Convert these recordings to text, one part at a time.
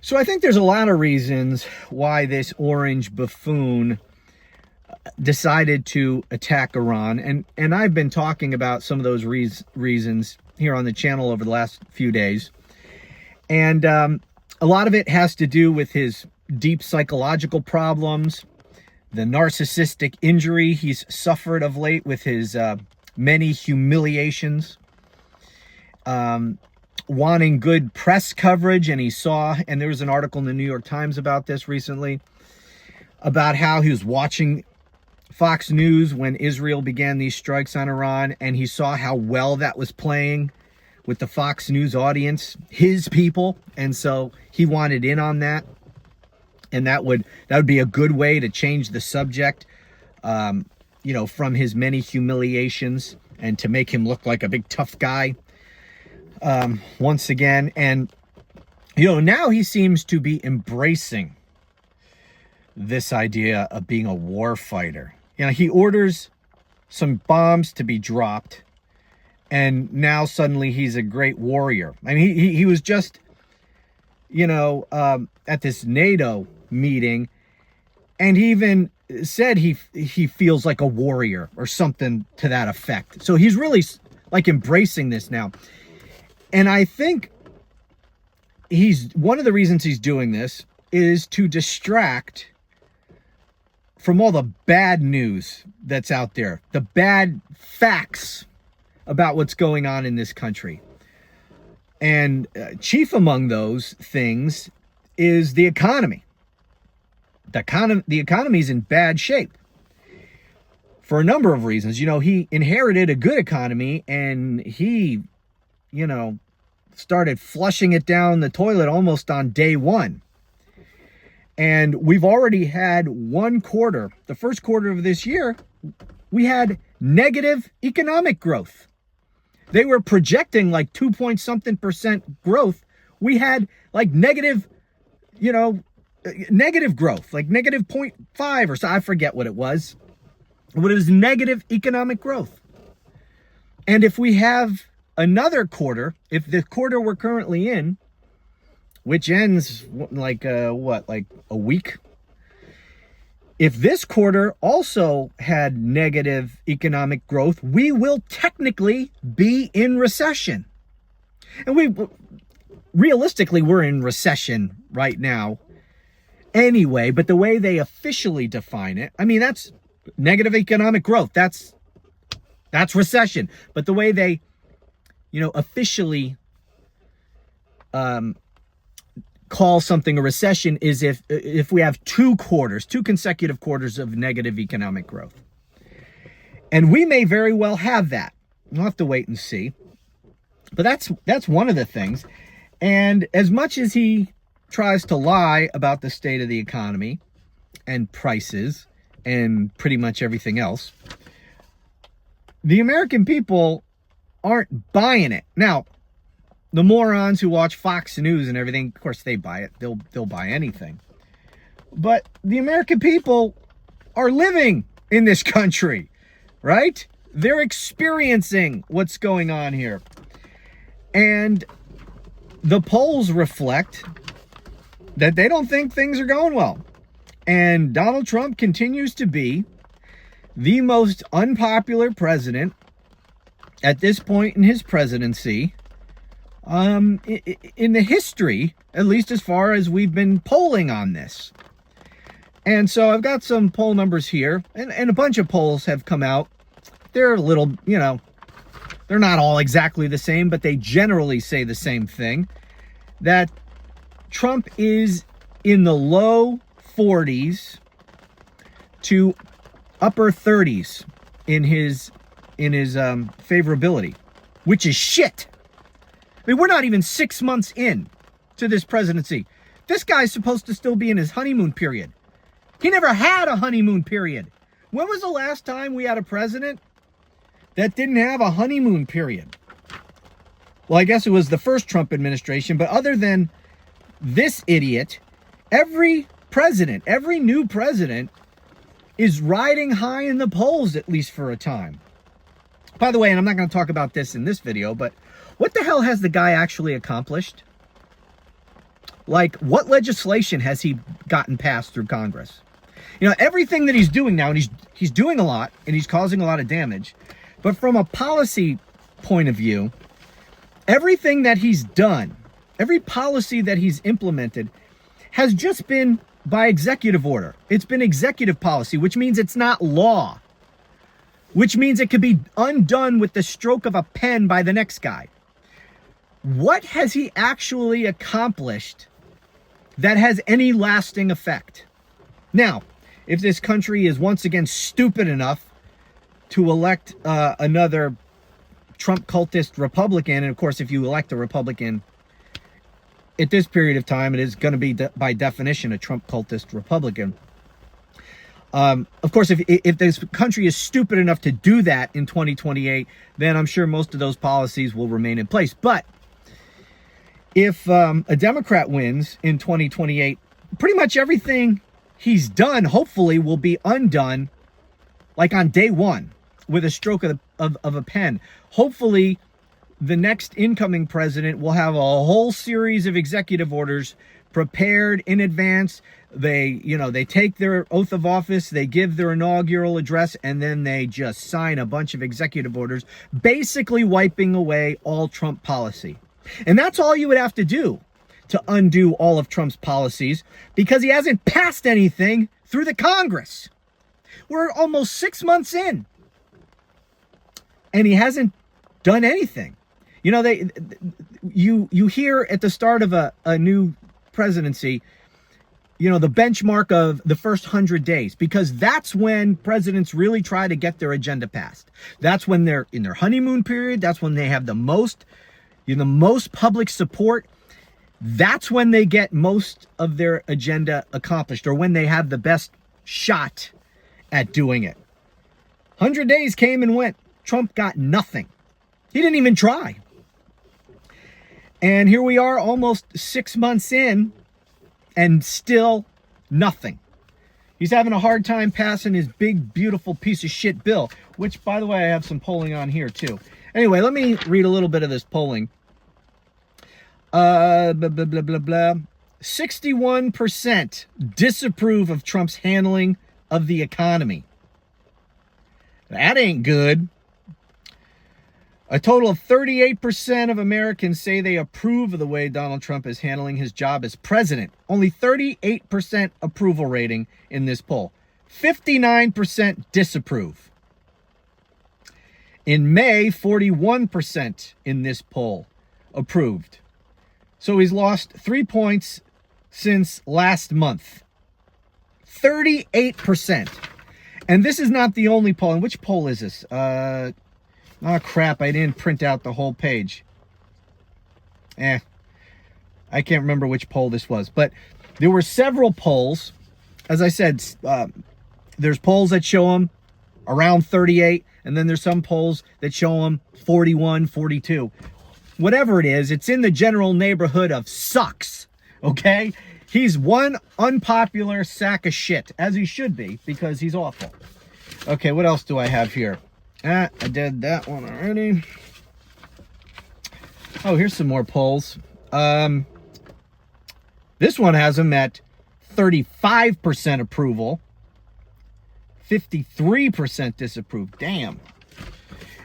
So I think there's a lot of reasons why this orange buffoon decided to attack Iran. And I've been talking about some of those reasons here on the channel over the last few days. And a lot of it has to do with his deep psychological problems, the narcissistic injury he's suffered of late with his many humiliations, wanting good press coverage. And and there was an article in the New York Times about this recently, about how he was watching Fox News when Israel began these strikes on Iran, and he saw how well that was playing with the Fox News audience, his people, and so he wanted in on that. And that would be a good way to change the subject, from his many humiliations, and to make him look like a big tough guy once again. And now he seems to be embracing this idea of being a war fighter. He orders some bombs to be dropped, and now suddenly he's a great warrior. I mean, he was just, at this NATO meeting, and he even said he feels like a warrior or something to that effect. So he's really like embracing this now. And I think one of the reasons he's doing this is to distract from all the bad news that's out there, the bad facts about what's going on in this country. And chief among those things is the economy. The economy is in bad shape for a number of reasons. He inherited a good economy, and he, started flushing it down the toilet almost on day one. And we've already had one quarter, the first quarter of this year, we had negative economic growth. They were projecting like 2-point-something% growth. We had like negative growth, like negative 0.5 or so. I forget what it was. But it was negative economic growth. And if we have another quarter, if the quarter we're currently in, which ends like a week, if this quarter also had negative economic growth, we will technically be in recession. And realistically, we're in recession right now anyway, but the way they officially define it, I mean, that's negative economic growth. That's recession. But the way they, officially call something a recession is if we have two consecutive quarters of negative economic growth. And we may very well have that. We'll have to wait and see. But that's one of the things. And as much as he tries to lie about the state of the economy and prices and pretty much everything else, the American people aren't buying it. Now, the morons who watch Fox News and everything, of course they buy it. They'll buy anything. But the American people are living in this country, right? They're experiencing what's going on here. And the polls reflect that they don't think things are going well. And Donald Trump continues to be the most unpopular president at this point in his presidency, in the history, at least as far as we've been polling on this. And so I've got some poll numbers here, and a bunch of polls have come out. They're a little, they're not all exactly the same, but they generally say the same thing, that Trump is in the low 40s to upper 30s in his favorability, which is shit. I mean, we're not even 6 months in to this presidency. This guy's supposed to still be in his honeymoon period. He never had a honeymoon period. When was the last time we had a president that didn't have a honeymoon period? Well, I guess it was the first Trump administration, but other than this idiot, every new president is riding high in the polls, at least for a time. By the way, and I'm not going to talk about this in this video, but what the hell has the guy actually accomplished? Like, what legislation has he gotten passed through Congress? You know, everything that he's doing now, and he's doing a lot, and he's causing a lot of damage. But from a policy point of view, everything that he's done, every policy that he's implemented has just been by executive order. It's been executive policy, which means it's not law, which means it could be undone with the stroke of a pen by the next guy. What has he actually accomplished that has any lasting effect? Now, if this country is once again stupid enough to elect another Trump cultist Republican, and of course, if you elect a Republican at this period of time, it is going to be, by definition, a Trump cultist Republican. Of course, if this country is stupid enough to do that in 2028, then I'm sure most of those policies will remain in place. But if a Democrat wins in 2028, pretty much everything he's done, hopefully, will be undone, like on day one, with a stroke of a pen. Hopefully, the next incoming president will have a whole series of executive orders prepared in advance. They take their oath of office, they give their inaugural address, and then they just sign a bunch of executive orders, basically wiping away all Trump policy. And that's all you would have to do to undo all of Trump's policies, because he hasn't passed anything through the Congress. We're almost 6 months in, and he hasn't done anything. You know, you hear at the start of a new presidency, you know, the benchmark of the first 100 days, because that's when presidents really try to get their agenda passed. That's when they're in their honeymoon period. That's when they have the most public support. That's when they get most of their agenda accomplished, or when they have the best shot at doing it. 100 days came and went. Trump got nothing. He didn't even try. And here we are almost 6 months in, and still nothing. He's having a hard time passing his big, beautiful piece of shit bill, which, by the way, I have some polling on here too. Anyway, let me read a little bit of this polling. 61% disapprove of Trump's handling of the economy. That ain't good. A total of 38% of Americans say they approve of the way Donald Trump is handling his job as president. Only 38% approval rating in this poll. 59% disapprove. In May, 41% in this poll approved. So he's lost 3 points since last month. 38%. And this is not the only poll. And which poll is this? Oh, crap, I didn't print out the whole page. I can't remember which poll this was. But there were several polls. As I said, there's polls that show him around 38, and then there's some polls that show him 41, 42. Whatever it is, it's in the general neighborhood of sucks, okay? He's one unpopular sack of shit, as he should be, because he's awful. Okay, what else do I have here? I did that one already. Oh, here's some more polls. This one has him at 35% approval, 53% disapprove. Damn.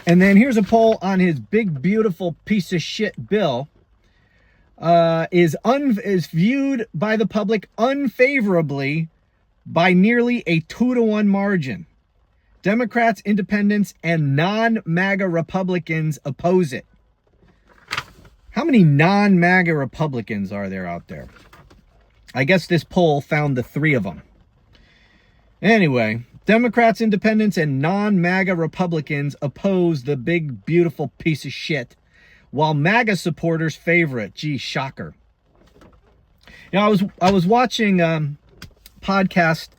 And then here's a poll on his big, beautiful piece of shit bill. Is viewed by the public unfavorably by nearly a 2-to-1 margin. Democrats, independents, and non-MAGA Republicans oppose it. How many non-MAGA Republicans are there out there? I guess this poll found the 3 of them. Anyway, Democrats, independents, and non-MAGA Republicans oppose the big, beautiful piece of shit, while MAGA supporters favor it. Gee, shocker. You know, I was watching a podcast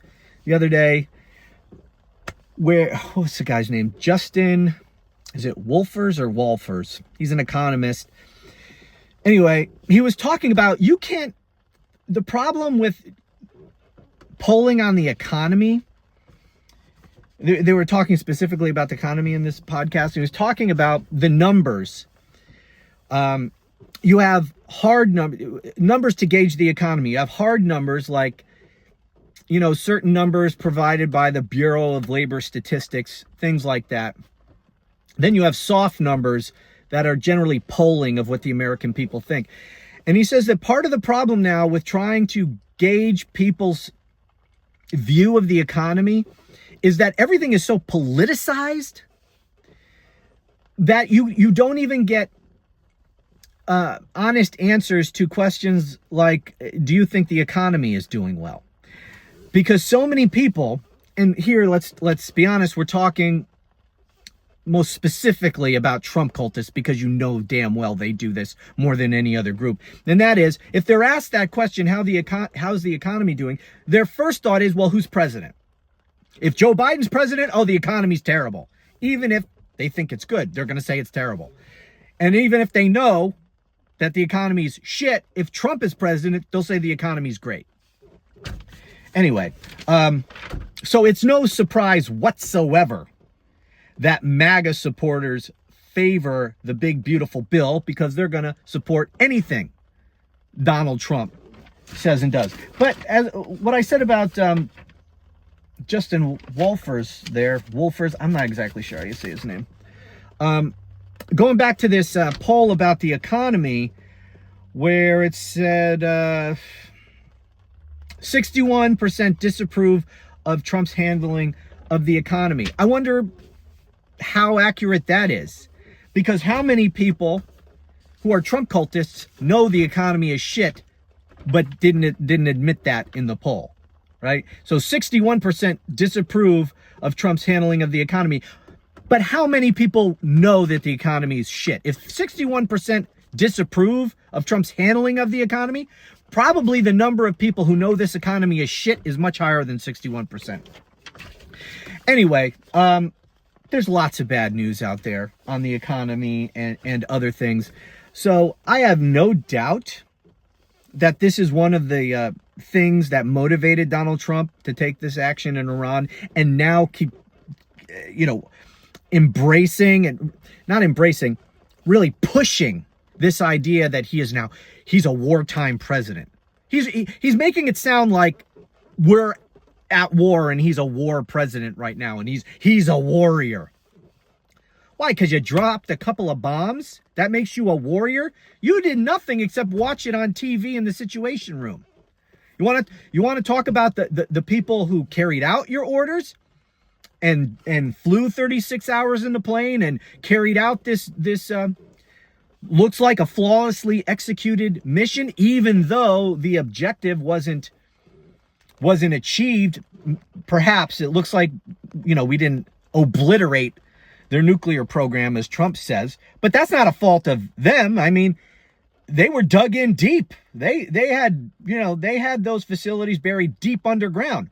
the other day where, what's the guy's name? Justin, is it Wolfers or Wolfers? He's an economist. Anyway, he was talking about, the problem with polling on the economy, they were talking specifically about the economy in this podcast. He was talking about the numbers. you have hard numbers to gauge the economy. You have hard numbers like, you know, certain numbers provided by the Bureau of Labor Statistics, things like that. Then you have soft numbers that are generally polling of what the American people think. And he says that part of the problem now with trying to gauge people's view of the economy is that everything is so politicized that you don't even get honest answers to questions like, do you think the economy is doing well? Because so many people, and here let's be honest, we're talking most specifically about Trump cultists, because you know damn well they do this more than any other group. And that is, if they're asked that question, how's the economy doing, their first thought is, well, who's president? If Joe Biden's president, oh, the economy's terrible. Even if they think it's good, they're going to say it's terrible. And even if they know that the economy's shit, if Trump is president, they'll say the economy's great. Anyway, so it's no surprise whatsoever that MAGA supporters favor the big, beautiful bill, because they're going to support anything Donald Trump says and does. But as what I said about Justin Wolfers, I'm not exactly sure how you say his name. Going back to this poll about the economy, where it said 61% disapprove of Trump's handling of the economy. I wonder how accurate that is, because how many people who are Trump cultists know the economy is shit, but didn't admit that in the poll, right? So 61% disapprove of Trump's handling of the economy, but how many people know that the economy is shit? If 61% disapprove of Trump's handling of the economy, probably the number of people who know this economy is shit is much higher than 61%. Anyway, there's lots of bad news out there on the economy and other things. So I have no doubt that this is one of the things that motivated Donald Trump to take this action in Iran, and now keep, really pushing this idea that he's a wartime president. He's making it sound like we're at war and he's a war president right now, and he's a warrior. Why? Because you dropped a couple of bombs? That makes you a warrior? You did nothing except watch it on TV in the Situation Room. You want to talk about the people who carried out your orders and flew 36 hours in the plane and carried out this looks like a flawlessly executed mission, even though the objective wasn't achieved. Perhaps it looks like, we didn't obliterate their nuclear program, as Trump says, but that's not a fault of them. I mean, they were dug in deep. They had those facilities buried deep underground.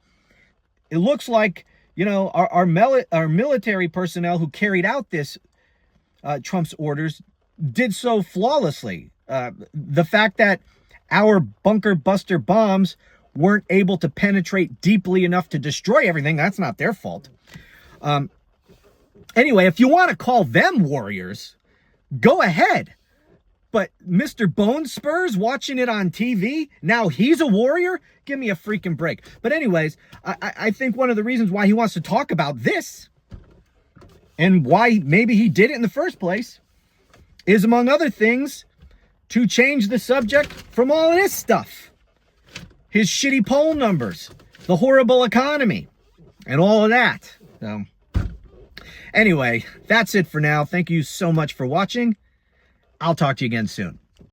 It looks like, our military personnel who carried out this Trump's orders did so flawlessly. The fact that our bunker buster bombs weren't able to penetrate deeply enough to destroy everything, that's not their fault. Anyway, if you want to call them warriors, go ahead. But Mr. Bone Spurs watching it on TV, now he's a warrior? Give me a freaking break. But anyways, I think one of the reasons why he wants to talk about this, and why maybe he did it in the first place, is, among other things, to change the subject from all of this stuff. His shitty poll numbers, the horrible economy, and all of that. So, anyway, that's it for now. Thank you so much for watching. I'll talk to you again soon.